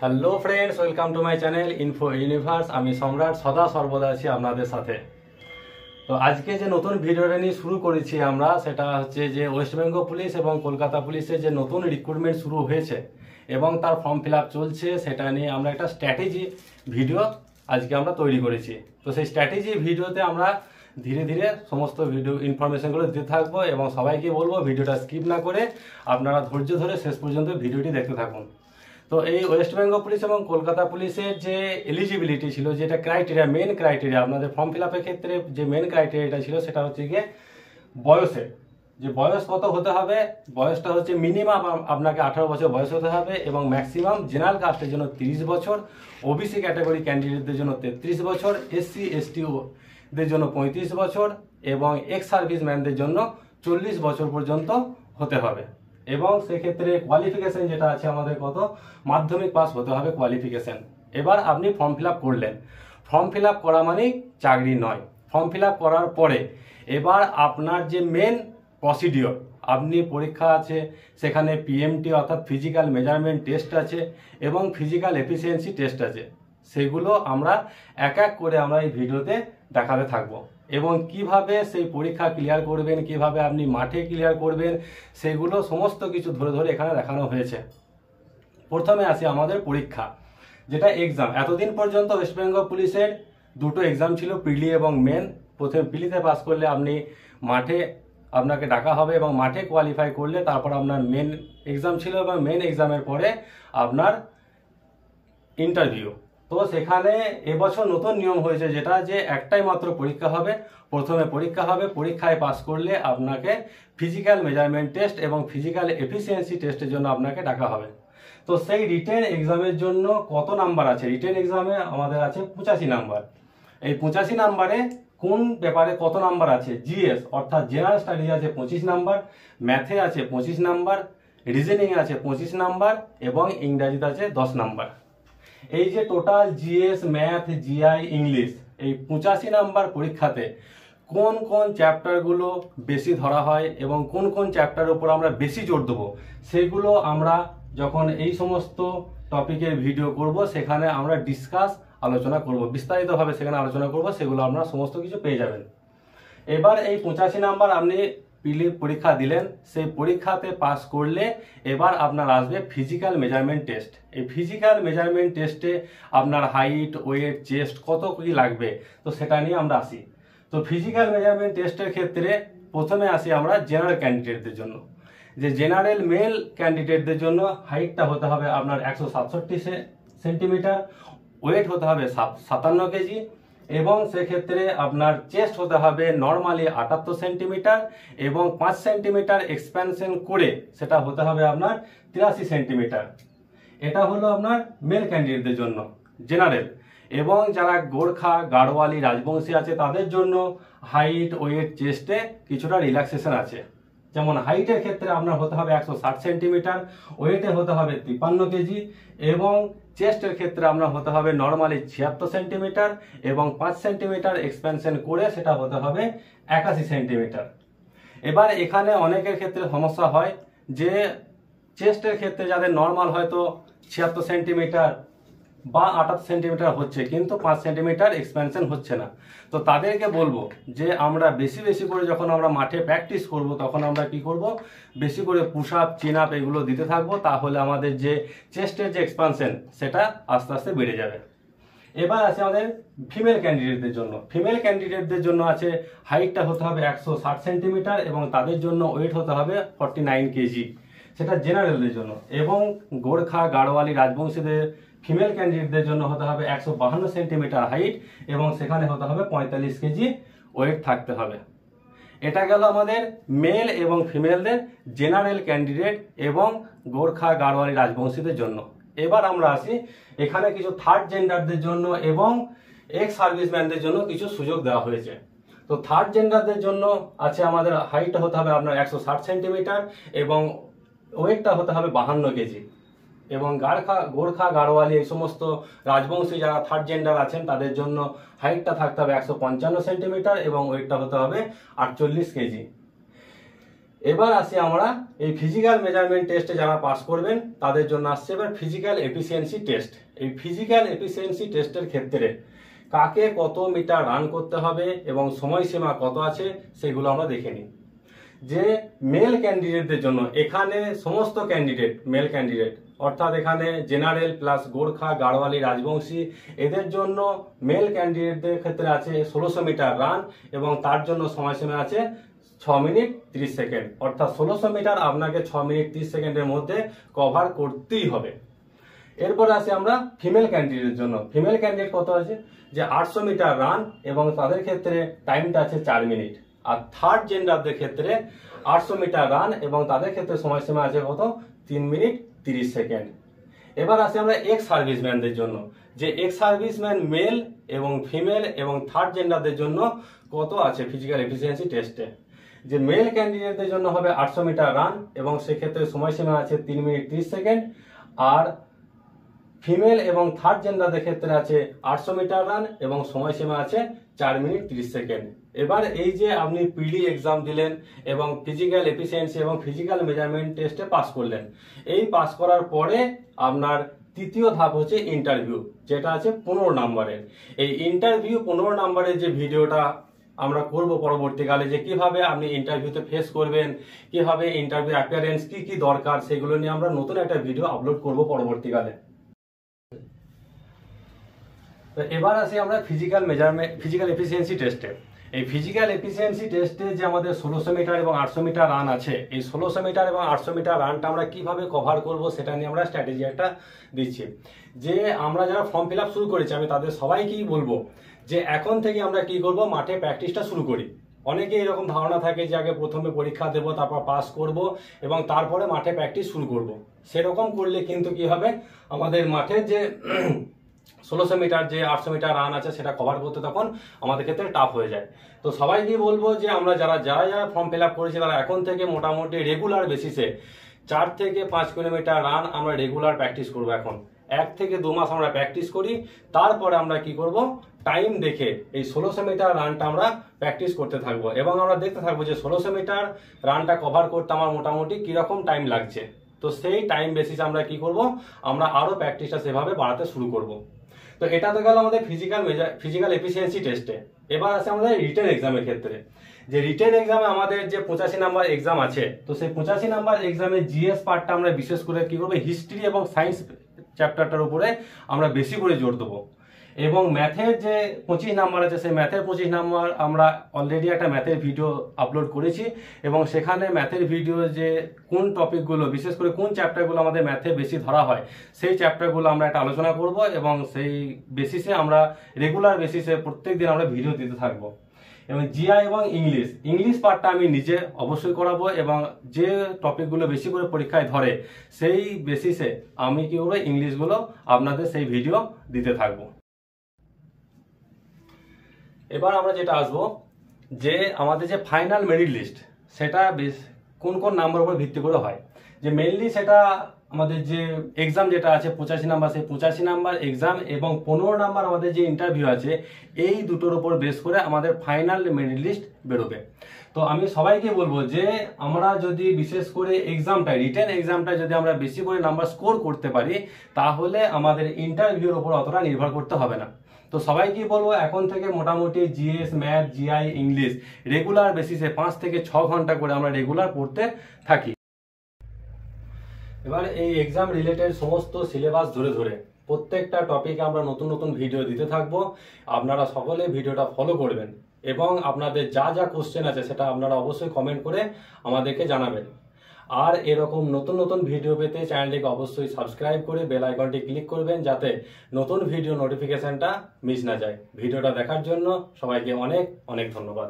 Hello friends, welcome to my channel info universe. আমি সম্রাট সদা সর্বদা আছি আপনাদের সাথে। তো আজকে যে নতুন ভিডিওটা নিয়ে শুরু করেছি আমরা, সেটা হচ্ছে যে ওয়েস্ট বেঙ্গল পুলিশ এবং কলকাতা পুলিশের যে নতুন রিক্রুটমেন্ট শুরু হয়েছে এবং তার ফর্ম ফিল আপ চলছে, সেটা নিয়ে আমরা একটা স্ট্র্যাটেজি ভিডিও আজকে আমরা তৈরি করেছি। তো সেই স্ট্র্যাটেজি ভিডিওতে আমরা ধীরে ধীরে সমস্ত ভিডিও ইনফরমেশনগুলো দিতে থাকবো এবং সবাইকে বলবো ভিডিওটা স্কিপ না করে আপনারা ধৈর্য ধরে শেষ পর্যন্ত ভিডিওটি দেখতে থাকুন। তো এই ওয়েস্ট বেঙ্গল পুলিশ এবং কলকাতা পুলিশের যে এলিজিবিলিটি ছিল, যেটা ক্রাইটেরিয়া, মেন ক্রাইটেরিয়া আপনাদের ফর্ম ফিল আপের ক্ষেত্রে যে মেন ক্রাইটেরিয়াটা ছিল, সেটা হচ্ছে গিয়ে বয়সের যে বয়স কত হতে হবে। বয়সটা হচ্ছে মিনিমাম আপনাকে 18 বছর বয়স হতে হবে এবং ম্যাক্সিমাম জেনারেল কাস্টের জন্য 30 বছর, ওবিসি ক্যাটাগরি ক্যান্ডিডেটদের জন্য 33 বছর, এসসি এসটি দের জন্য 35 বছর এবং এক্স সার্ভিসম্যানদের জন্য 40 বছর পর্যন্ত হতে হবে। এবং সেক্ষেত্রে কোয়ালিফিকেশন যেটা আছে আমাদের কত, মাধ্যমিক পাস হতে হবে কোয়ালিফিকেশন। এবার আপনি ফর্ম ফিল আপ করলেন, ফর্ম ফিল আপ করা মানেই চাকরি নয়। ফর্ম ফিল আপ করার পরে এবার আপনার যে মেন প্রসিডিওর, আপনি পরীক্ষা আছে, সেখানে পিএমটি অর্থাৎ ফিজিক্যাল মেজারমেন্ট টেস্ট আছে এবং ফিজিক্যাল এফিসিয়েন্সি টেস্ট আছে। সেগুলো আমরা এক এক করে আমরা এই ভিডিওতে দেখাতে থাকবো এবং কিভাবে সেই পরীক্ষা ক্লিয়ার করবেন, কিভাবে আপনি মাঠে ক্লিয়ার করবেন, সেগুলো সমস্ত কিছু ধরে ধরে এখানে দেখানো হয়েছে। প্রথমে আসি আমাদের পরীক্ষা, যেটা এক্সাম। এতদিন পর্যন্ত ওয়েস্ট বেঙ্গল পুলিশের দুটো এক্সাম ছিল, প্রিলি এবং মেন। প্রথমে প্রিলিতে পাস করলে আপনি মাঠে আপনাকে ডাকা হবে এবং মাঠে কোয়ালিফাই করলে তারপর আপনার মেন এক্সাম ছিল এবং মেন এক্সামের পরে আপনার ইন্টারভিউ। তো সেখানে এবছর নতুন নিয়ম হয়েছে, যেটা যে একটাই মাত্র পরীক্ষা হবে। প্রথমে পরীক্ষা হবে, পরীক্ষায় পাস করলে আপনাকে ফিজিক্যাল মেজারমেন্ট টেস্ট এবং ফিজিক্যাল এফিসিয়েন্সি টেস্টের জন্য আপনাকে ডাকা হবে। তো সেই রিটেন এক্সামের জন্য কত নাম্বার আছে? রিটেন এক্সামে আমাদের আছে 85 নাম্বার। এই 85 নাম্বারে কোন পেপারে কত নাম্বার আছে? জিএস অর্থাৎ জেনারেল স্টাডিজ আছে 25 নাম্বার, ম্যাথে আছে 25 নাম্বার, রিজনিং আছে 25 নাম্বার এবং ইংরাজিতে আছে 10 নাম্বার। এই যে total GS, math, GI, English, এই 85 নাম্বার পরীক্ষাতে কোন কোন চ্যাপ্টারগুলো বেশি ধরা হয় এবং কোন কোন চ্যাপ্টারের উপর আমরা বেশি জোর দেবো, সেগুলো আমরা যখন এই সমস্ত টপিকের ভিডিও করব, সেখানে আমরা আলোচনা করব, বিস্তারিতভাবে সেখানে আলোচনা করব, সেগুলো আপনারা সমস্ত কিছু পেয়ে যাবেন। এবার এই 85 নাম্বার আপনি পরীক্ষা দিলেন, সেই পরীক্ষাতে পাস করলে এবার আপনার আসবে ফিজিক্যাল মেজারমেন্ট টেস্ট। এই ফিজিক্যাল মেজারমেন্ট টেস্টে আপনার হাইট, ওয়েট, চেস্ট কত কি লাগবে, তো সেটা নিয়ে আমরা আসি। তো ফিজিক্যাল মেজারমেন্ট টেস্টের ক্ষেত্রে প্রথমে আসি আমরা জেনারেল ক্যান্ডিডেটদের জন্য। যে জেনারেল মেল ক্যান্ডিডেটদের জন্য হাইটটা হতে হবে আপনার 167 সেন্টিমিটার, ওয়েট হতে হবে 57 কেজি এবং সেক্ষেত্রে আপনার চেস্ট হতে হবে নর্মালি 78 সেন্টিমিটার এবং 5 সেন্টিমিটার এক্সপ্যানশন করে সেটা হতে হবে আপনার 83 সেন্টিমিটার। এটা হলো আপনার মেল ক্যান্ডিডেটদের জন্য জেনারেল। এবং যারা গোর্খা, গাড়োয়ালি, রাজবংশী আছে, তাদের জন্য হাইট, ওয়েট, চেস্টে কিছুটা রিল্যাক্সেশন আছে। যেমন হাইটের ক্ষেত্রে আপনার হতে হবে 160 সেন্টিমিটার, ওয়েটে হতে হবে 53 কেজি এবং চেস্টের ক্ষেত্রে আপনার হতে হবে নর্মালি 76 সেন্টিমিটার এবং 5 সেন্টিমিটার এক্সপ্যানশন করে সেটা হতে হবে 81 সেন্টিমিটার। এবার এখানে অনেকের ক্ষেত্রে সমস্যা হয় যে চেস্টের ক্ষেত্রে যাদের নর্মাল হয়তো 76 সেন্টিমিটার বা 78 সেন্টিমিটার হচ্ছে, কিন্তু 5 সেন্টিমিটার এক্সপ্যানশন হচ্ছে না। তো তাদেরকে বলবো যে আমরা বেশি বেশি করে যখন আমরা মাঠে প্র্যাকটিস করব, তখন আমরা কি করব, বেশি করে পুশ আপ, চিন আপ এগুলো দিতে থাকবো। তাহলে আমাদের যে চেস্টের যে এক্সপ্যানশন, সেটা আস্তে আস্তে বেড়ে যাবে। এবার আছে আমাদের ফিমেল ক্যান্ডিডেটদের জন্য। ফিমেল ক্যান্ডিডেটদের জন্য আছে হাইটটা হতে হবে 160 সেন্টিমিটার এবং তাদের জন্য ওয়েট হতে হবে 49 কেজি, সেটা জেনারেলদের জন্য। এবং গোর্খা, গাড়োয়ালি, রাজবংশীদের ফিমেল ক্যান্ডিডেটদের জন্য হতে হবে 152 সেন্টিমিটার হাইট এবং সেখানে হতে হবে 45 কেজি ওয়েট থাকতে হবে। এটা গেল আমাদের মেল এবং ফিমেলদের জেনারেল ক্যান্ডিডেট এবং গোর্খা, গাড়োয়ালি, রাজবংশীদের জন্য। এবার আমরা আসি এখানে কিছু থার্ড জেন্ডারদের জন্য এবং এক্স সার্ভিসম্যানদের জন্য কিছু সুযোগ দেওয়া হয়েছে। তো থার্ড জেন্ডারদের জন্য আছে আমাদের হাইটটা হতে হবে আপনার 160 সেন্টিমিটার এবং ওয়েটটা হতে হবে 52 কেজি এবং গোর্খা, গাড়োয়ালি, এই সমস্ত রাজবংশী যারা থার্ড জেন্ডার আছেন, তাদের জন্য হাইটটা থাকতে হবে 155 সেন্টিমিটার এবং ওয়েটটা হতে হবে 48 কেজি। এবার আসি আমরা এই ফিজিক্যাল মেজারমেন্ট টেস্টে যারা পাস করবেন তাদের জন্য আসছে এবার ফিজিক্যাল এফিসিয়েন্সি টেস্ট। এই ফিজিক্যাল এফিসিয়েন্সি টেস্টের ক্ষেত্রে কাকে কত মিটার রান করতে হবে এবং সময়সীমা কত আছে সেগুলো আমরা দেখে নিই। যে মেল ক্যান্ডিডেটদের জন্য এখানে সমস্ত ক্যান্ডিডেট মেল ক্যান্ডিডেট, অর্থাৎ এখানে জেনারেল প্লাস গোর্খা, গাড়ওয়ালি, রাজবংশী, এদের জন্য মেল ক্যান্ডিডেটদের ক্ষেত্রে আছে 1600 মিটার রান এবং তার জন্য সময়সীমা আছে 6 মিনিট 30 সেকেন্ড। অর্থাৎ 1600 মিটার আপনাকে 6 মিনিট 30 সেকেন্ডের মধ্যে কভার করতেই হবে। এরপরে আসি আমরা ফিমেল ক্যান্ডিডেটের জন্য। ফিমেল ক্যান্ডিডেট কত আছে, যে 800 মিটার রান এবং তাদের ক্ষেত্রে টাইমটা আছে 4 মিনিট। আর থার্ড জেন্ডারদের ক্ষেত্রে 800 মিটার রান এবং তাদের ক্ষেত্রে সময়সীমা আছে কত, 3 মিনিট 30 সেকেন্ড। এবার আসি আমরা এক্স সার্ভিসম্যানদের জন্য, যে এক্স সার্ভিসম্যান মেল এবং ফিমেল এবং থার্ড জেন্ডারদের জন্য কত আছে ফিজিক্যাল এফিসিয়েন্সি টেস্টে। যে মেল ক্যান্ডিডেটদের জন্য হবে 800 মিটার রান এবং সেক্ষেত্রে সময়সীমা আছে 3 মিনিট 30 সেকেন্ড। আর ফিমেল এবং থার্ড জেন্ডারদের ক্ষেত্রে আছে 800 মিটার রান এবং সময়সীমা আছে 4 মিনিট 30 সেকেন্ড। এবার এই যে আপনি পিডি এক্সাম দিলেন এবং ফিজিক্যাল এফিসিয়েন্সি এবং ফিজিক্যাল মেজারমেন্ট টেস্টে পাস করলেন, এই পাস করার পরে আপনার তৃতীয় ধাপ হচ্ছে ইন্টারভিউ, যেটা আছে 15 নম্বরের। এই ইন্টারভিউ 15 নম্বরের যে ভিডিওটা আমরা করব পরবর্তীকালে, যে কিভাবে আপনি ইন্টারভিউতে ফেস করবেন, কিভাবে ইন্টারভিউ অ্যাপিয়ারেন্স কি কি দরকার, সেগুলো নিয়ে আমরা নতুন একটা ভিডিও আপলোড করব পরবর্তীকালে। তো এবার আসি আমরা ফিজিক্যাল এফিসিয়েন্সি টেস্টে। এই ফিজিক্যাল এফিসিয়েন্সি টেস্টে যে আমাদের 1600 মিটার এবং 800 মিটার রান আছে, এই 1600 মিটার এবং 800 মিটার রানটা আমরা কিভাবে কভার করব সেটা নিয়ে আমরা স্ট্র্যাটেজি একটা দিচ্ছি। যে আমরা যারা ফর্ম ফিল আপ শুরু করেছি আমি তাদের সবাইকেই বলবো যে এখন থেকে আমরা কি করব, মাঠে প্র্যাকটিসটা শুরু করি। অনেকে এরকম ধারণা থাকে যে আগে প্রথমে পরীক্ষা দেব, তারপর পাস করব এবং তারপরে মাঠে প্র্যাকটিস শুরু করব। সেরকম করলে কিন্তু কি হবে, আমাদের মাঠে যে 1600 মিটার যে 800 মিটার রান আছে সেটা কভার করতে তখন আমাদের ক্ষেত্রে টাফ হয়ে যায়। তো সবাইকে বলবো যে আমরা যারা ফর্ম ফিল আপ করেছি তারা এখন থেকে মোটামুটি রেগুলার বেসিসে 4 থেকে 5 কিলোমিটার রান আমরা রেগুলার প্র্যাকটিস করবো। এখন 1 থেকে 2 মাস আমরা প্র্যাকটিস করি, তারপরে আমরা কি করব, টাইম দেখে এই 1600 মিটার রানটা আমরা প্র্যাকটিস করতে থাকবো এবং আমরা দেখতে থাকবো যে 1600 মিটার রানটা কভার করতে আমার মোটামুটি কিরকম টাইম লাগছে। তো সেই টাইম বেসিসে আমরা কি করব, আমরা আরো প্র্যাকটিসটা সেভাবে বাড়াতে শুরু করব। তো এটা তো গেল আমাদের ফিজিক্যাল এফিসিয়েন্সি টেস্টে। এবার আছে আমাদের রিটেন এক্সামের ক্ষেত্রে। যে রিটেন এক্সামে আমাদের যে 85 নাম্বার এক্সাম আছে, তো সেই 85 নাম্বার এক্সামে জিএস পার্টটা আমরা বিশেষ করে কি করবো, হিস্ট্রি এবং সায়েন্স চ্যাপ্টারটার উপরে আমরা বেশি করে জোর দেবো। এবং ম্যাথের যে 25 নাম্বার আছে, সেই ম্যাথের 25 নাম্বার আমরা অলরেডি একটা ম্যাথের ভিডিও আপলোড করেছি এবং সেখানে ম্যাথের ভিডিও যে কোন টপিকগুলো, বিশেষ করে কোন চ্যাপ্টারগুলো আমাদের ম্যাথে বেশি ধরা হয়, সেই চ্যাপ্টারগুলো আমরা একটা আলোচনা করব এবং সেই বেসিসে আমরা রেগুলার বেসিসে প্রত্যেক দিন আমরা ভিডিও দিতে থাকবো। এবং জিআই এবং ইংলিশ পার্টটা আমি নিজে অবশ্যই করাবো এবং যে টপিকগুলো বেশি করে পরীক্ষায় ধরে সেই বেসিসে আমি কি করবো, ইংলিশগুলো আপনাদের সেই ভিডিও দিতে থাকবো। এবার আমরা যেটা আসবো, যে আমাদের যে ফাইনাল মেরিট লিস্ট সেটা কোন কোন নাম্বার উপর ভিত্তি করে হয়। যে মেইনলি সেটা আমাদের যে এক্সাম যেটা আছে 85 নাম্বার, সেই 85 নাম্বার এক্সাম এবং 15 নাম্বার আমাদের যে ইন্টারভিউ আছে, এই দুটোর উপর বেস করে আমাদের ফাইনাল মেরিট লিস্ট বেরোবে। তো আমি সবাইকে বলবো যে আমরা যদি বিশেষ করে রিটেন এক্সামটায় যদি আমরা বেশি করে নাম্বার স্কোর করতে পারি, তাহলে আমাদের ইন্টারভিউর উপর অতটা নির্ভর করতে হবে না। তো সবাইকে বলবো এখন থেকে মোটামুটি GS, math, GI, English regular বেসিসে 5 থেকে 6 ঘন্টা করে আমরা রেগুলার পড়তে থাকি। এবার এই এক্সাম রিলেটেড সমস্ত সিলেবাস ধরে ধরে প্রত্যেকটা টপিকে আমরা নতুন নতুন ভিডিও দিতে থাকবো। আপনারা সকলে ভিডিওটা ফলো করবেন এবং আপনাদের যা যা কোশ্চেন আছে সেটা আপনারা অবশ্যই কমেন্ট করে আমাদেরকে জানাবেন। আর এরকম নতুন নতুন ভিডিও পেতে চ্যানেলটিকে অবশ্যই সাবস্ক্রাইব করে বেল আইকনটি ক্লিক করবেন, যাতে নতুন ভিডিও নোটিফিকেশনটা মিস না যায়। ভিডিওটা দেখার জন্য সবাইকে অনেক অনেক ধন্যবাদ।